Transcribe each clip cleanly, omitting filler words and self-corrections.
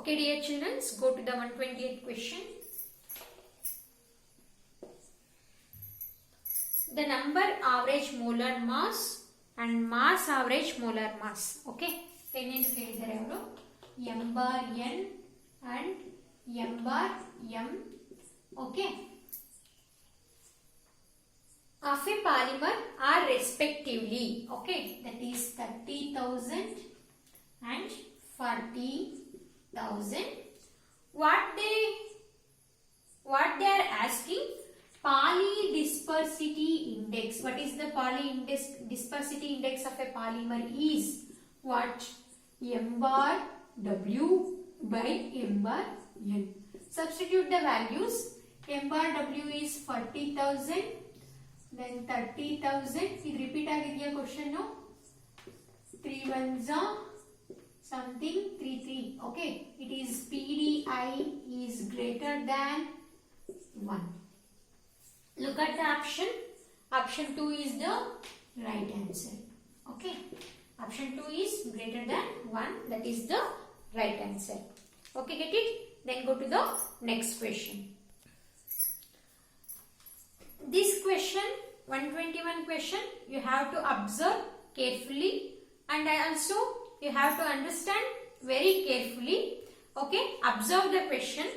Okay, dear children, go to the 128th question. The number average molar mass and mass average molar mass. Okay, m bar n and m bar m. Okay, of a polymer are respectively. Okay, that is 30,000 and 40,000. What they are asking? Polydispersity index. What is the polydispersity index of a polymer is what? M bar W by M bar N. Substitute the values. M bar W is 40,000, then 30,000. It repeat agidya question no? 3 ones are something 3. Okay, it is PDI is greater than 1. Look at the option. Option 2 is the right answer. Okay. Option 2 is greater than 1. That is the right answer. Okay, get it? Then go to the next question. This question, 121 question, you have to observe carefully and also you have to understand very carefully. Okay. Observe the question.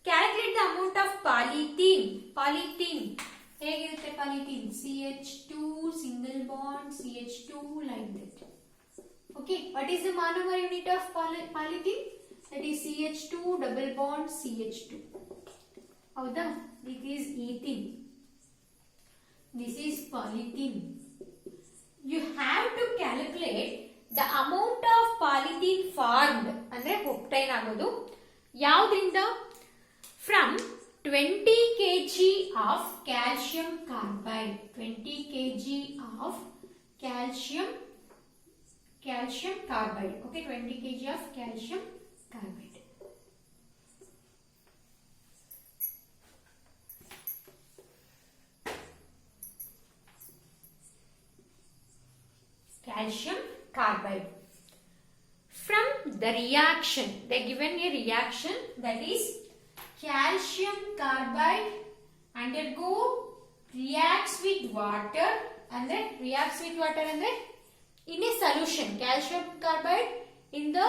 Calculate the amount of polythene. Polythene. Polythene. CH2 single bond CH2 like that. Okay. What is the monomer unit of polythene? That is CH2 double bond CH2. Howda? This is ethene. This is polythene. You have to calculate the amount of polythene formed. Andre obtain agodu. Yavudrinda? From 20 kg of calcium carbide. 20 kg of calcium carbide. Okay, 20 kg of calcium carbide. Calcium carbide. From the reaction, they given a reaction, that is calcium carbide undergo reacts with water and then in a solution. Calcium carbide in the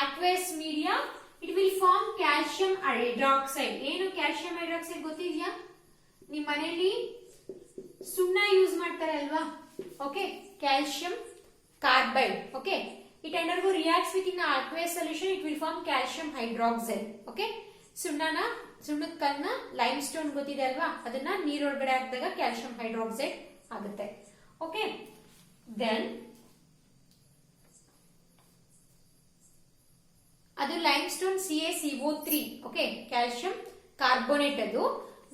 aqueous media, it will form calcium hydroxide. ಏನು calcium hydroxide ಗೊತ್ತಿದೆಯಾ? ನಿಮ್ಮ ಮನೆಯಲ್ಲಿ ಸುಣ್ಣ use ಮಾಡ್ತಾರೆ ಅಲ್ವಾ? Okay, calcium carbide. Okay, it undergo reacts with in aqueous solution, it will form calcium hydroxide. Okay, ಸುಣ್ಣದ ಕಲ್ಲನ್ನ lime stone ಗೊತ್ತಿದೆ ಅಲ್ವಾ, ಅದನ್ನ ನೀರೊಳಗಡೆ ಹಾಕಿದಾಗ ಕ್ಯಾಲ್ಸಿಯಂ ಹೈಡ್ರಾಕ್ಸೈಡ್ ಆಗುತ್ತೆ. ಓಕೆ, ದೆನ್ ಅದು limestone CaCO3. Okay, calcium carbonate ಅದು.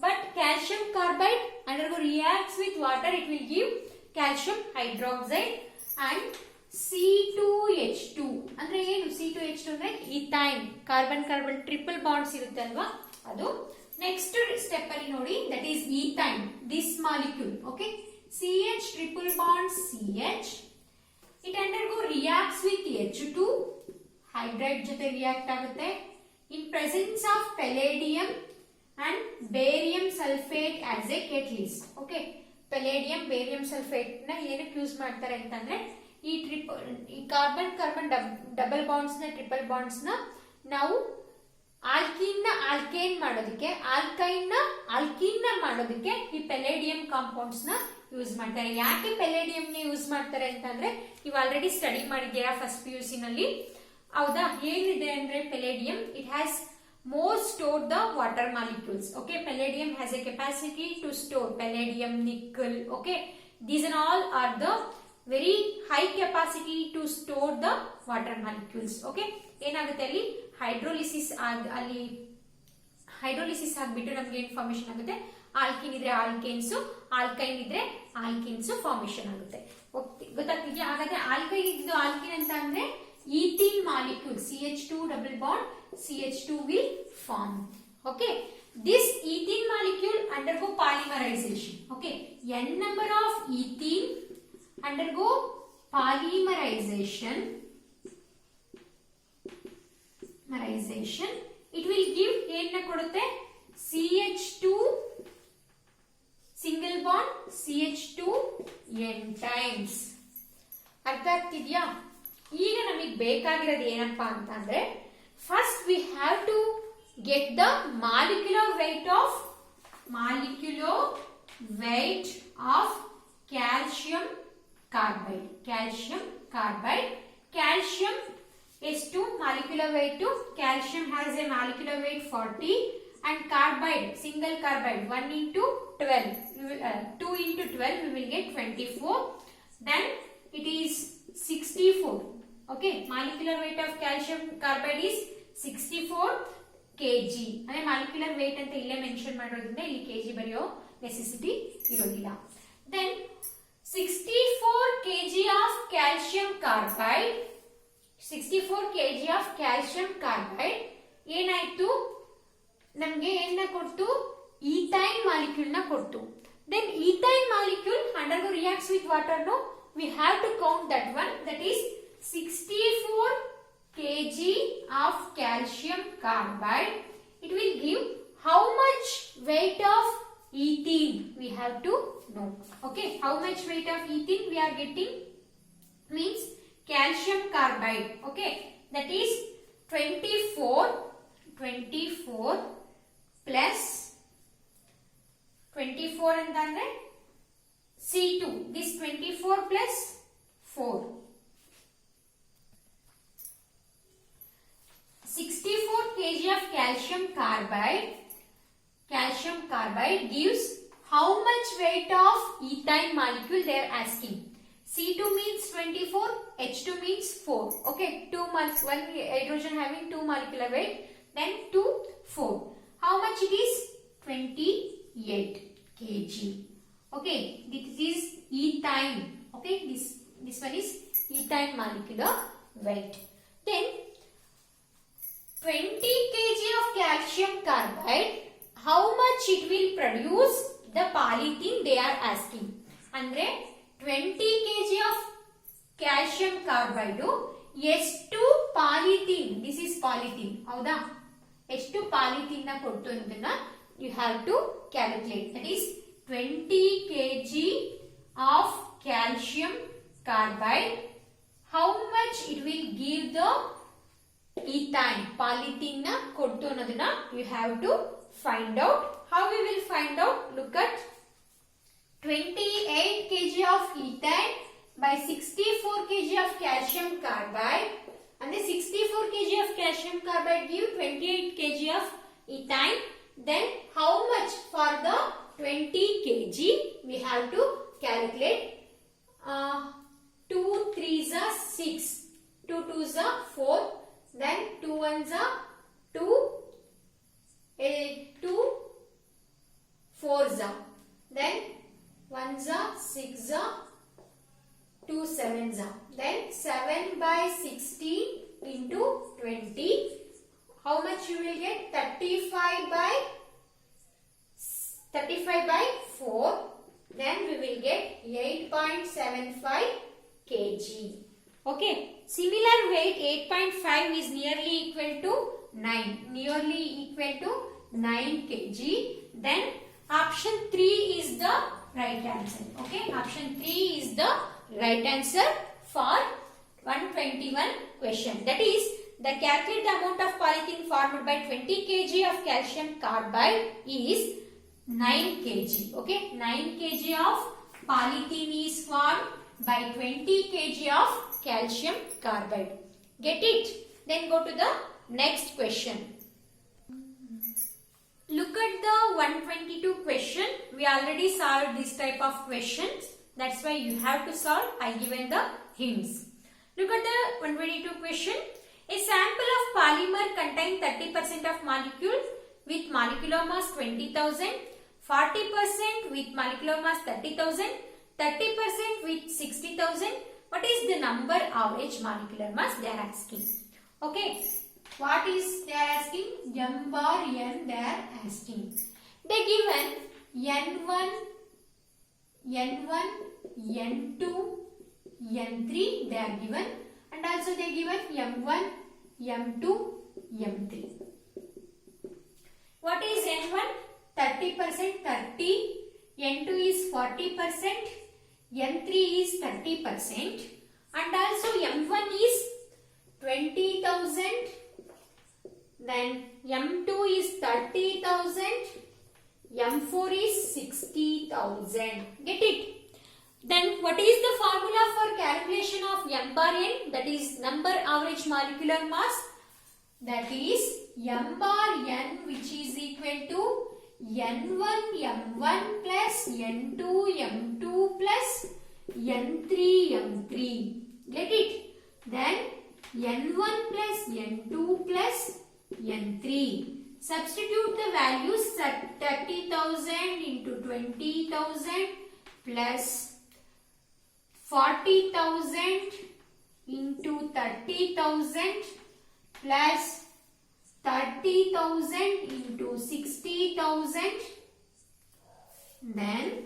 But calcium carbide undergo reacts with water, it will give calcium hydroxide and C2H2 ಅಂದ್ರೆ ಏನು? C2H2 ಅಂದ್ರೆ ಈಥೈನ್. ಕಾರ್ಬನ್ ಟ್ರಿಪಲ್ ಬಾಂಡ್ಸ್ ಇರುತ್ತೆ ಅಲ್ವಾ, ಅದು. ನೆಕ್ಸ್ಟ್ ಸ್ಟೆಪ್ ಅಲ್ಲಿ ನೋಡಿ, that is ethyne. This molecule, okay, CH triple bond CH, it undergo reacts with H2, hydride ಜೊತೆ react ಆಗುತ್ತೆ. In presence of palladium and barium sulphate as a catalyst. Okay, palladium barium sulphate ನ ಏನಕ್ಕೆ use ಮಾಡ್ತಾರೆ ಅಂತಂದ್ರೆ, ಈ carbon double bonds ನ triple bonds ನ ನಾವು ಆಲ್ಕೀನ್ ನ ಆಲ್ಕೇನ್ ಮಾಡೋದಕ್ಕೆ, ಆಲ್ಕೈನ್ ನ ಆಲ್ಕೀನ್ ನ ಮಾಡೋದಕ್ಕೆ ಈ ಪೆಲೇಡಿಯಂ ಕಾಂಪೌಂಡ್ಸ್ ನ ಯೂಸ್ ಮಾಡ್ತಾರೆ. ಯಾಕೆ ಪೆಲೇಡಿಯಂ ನ ಯೂಸ್ ಮಾಡ್ತಾರೆ ಅಂತಂದ್ರೆ, ನೀವು ಆಲ್ರೆಡಿ ಸ್ಟಡಿ ಮಾಡಿದ್ದೀರಾ ಫಸ್ಟ್ PUC ನಲ್ಲಿ, ಹೌದಾ? ಏನಿದೆ ಅಂದ್ರೆ palladium, it has more stored the water molecules. Okay, palladium has a capacity to store palladium, nickel. Okay, these and all are the very high capacity to store the water molecules. Okay, ಏನಾಗುತ್ತೆ ಅಲ್ಲಿ hydrolysis ಆಗ್ಬಿಟ್ಟು ನಮಗೆ information ಆಗುತ್ತೆ. Alkene ಇದ್ರೆ alkanes, alkyne ಇದ್ರೆ alkynes formation ಆಗುತ್ತೆ. ಗೊತ್ತಾಗ್ತಿದ್ಯಾ? ಹಾಗಾದ್ರೆ alkyne ಇದ್ದು ಆಲ್ಕಿನ್ ಅಂತ ಅಂದ್ರೆ ethene molecule CH2 double bond CH2 will form. Okay, this ethene molecule undergo polymerization. Okay, n number of ethene undergo polymerization polymerization. It will give ಏನ್ನ ಕೊಡುತ್ತೆ CH2 single bond CH2 n times. ಅರ್ಥ ಆಗ್ತಿದ್ಯಾ? ಈಗ ನಮಗೆ ಬೇಕಾಗಿರೋದು ಏನಪ್ಪಾ ಅಂತಂದ್ರೆ first we have to get the molecular weight of calcium carbide. Calcium ಎಷ್ಟು molecular weight? Calcium has a molecular weight 40 and carbide, single carbide 1 into 12, 2 into 12 we will get 24. Then it is 64. Okay, molecular weight of calcium carbide is 64 kg. ಅಂದ್ರೆ molecular weight ಅಂತ ಇಲ್ಲೇ mention ಮಾಡೋದ್ರಿಂದ ಇಲ್ಲಿ kg ಬರೆಯೋ necessity ಇರೋದಿಲ್ಲ. Then 64 kg of calcium carbide, 64 kg of calcium carbide ಏನಾಯ್ತು ನಮಗೆ ಏನ ಕೊಟ್ಟು ಈಥೈನ್ ಮಾಲಿಕ್ಯೂಲ್ ನ ಕೊಟ್ಟು. Then ethyne molecule undergo reacts with water. No, we have to count that one. That is 64 kg of calcium carbide. It will give how much weight of ethene we have to know. Okay, how much weight of ethene we are getting means calcium carbide. Okay, that is 24 plus 24 ಅಂತಂದ್ರೆ C2. This 24 plus 4. 64 kg of calcium carbide gives how much weight of ethyne molecule they are asking. C2 means 24, H2 means 4. Okay, one hydrogen having 2 molecular weight, then 2, 4. How much it is? 28 kg. Okay, this is ethyne. Okay, this one is ethyne molecular weight. Then 20 kg of calcium carbide, how much it will produce the polythene they are asking. Andre 20 kg of calcium carbide ಎಷ್ಟು polythene, this is polythene ಹೌದಾ, ಎಷ್ಟು polythene ನ ಕೊಟ್ಟು ಅನ್ನೋದನ್ನ you have to calculate. That is 20 kg of calcium carbide, how much it will give the ethyne polythene na ಕೊಟ್ಟು ಅನ್ನೋದನ್ನ you have to find out. How we will find out? Look at 28 kg of ethyne by 64 kg of calcium carbide, and the 64 kg of calcium carbide give 28 kg of ethyne. Then how much for the 20 kg we have to calculate? 2 3s are 6, 2 2s are 4, then 2 1s are 2, 2 4s are, then 1s are 6s are, 2 7s are, then 7 by 16 into 20. How much you will get? 35 by 4. Then we will get 8.75 kg. Okay. Similar weight 8.5 is nearly equal to 9. Nearly equal to 9 kg. Then option 3 is the right answer. Okay. Option 3 is the right answer for 121 question. That is, the calculated amount of polythene formed by 20 kg of calcium carbide is 9 kg. Okay, 9 kg of polythene is formed by 20 kg of calcium carbide. Get it? Then go to the next question. Look at the 122 question. We already solved this type of questions. That's why you have to solve. I given the hints. Look at the 122 question. A sample of polymer contains 30% of molecule with molecular mass 20,000, 40% with molecular mass 30,000, 30% with 60,000. What is the number average molecular mass they are asking? Okay, what is they are asking? M bar N they are asking. They given N1, N1, N2, N3 they are given, and also they given M1, M2, M3. What is N1? 30%, 30. N2 is 40%. N3 is 30%. And also M1 is 20,000. Then M2 is 30,000. M4 is 60,000. Get it? Then what is the formula for calculation of M bar N? That is number average molecular mass. That is M bar N, which is equal to N1 M1 plus N2 M2 plus N3 M3. Get it? Then N1 plus N2 plus N3. Substitute the values 30,000 into 20,000 plus 40,000 into 30,000 plus 30,000 into 60,000. Then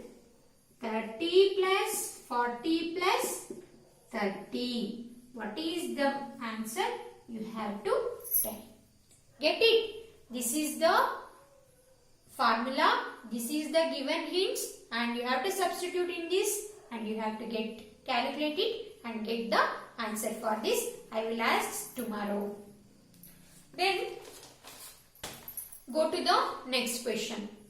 30 plus 40 plus 30. What is the answer? You have to tell. Get it? This is the formula. This is the given hints, and you have to substitute in this, and you have to calculate it and get the answer for this. I will ask tomorrow. Then go to the next question.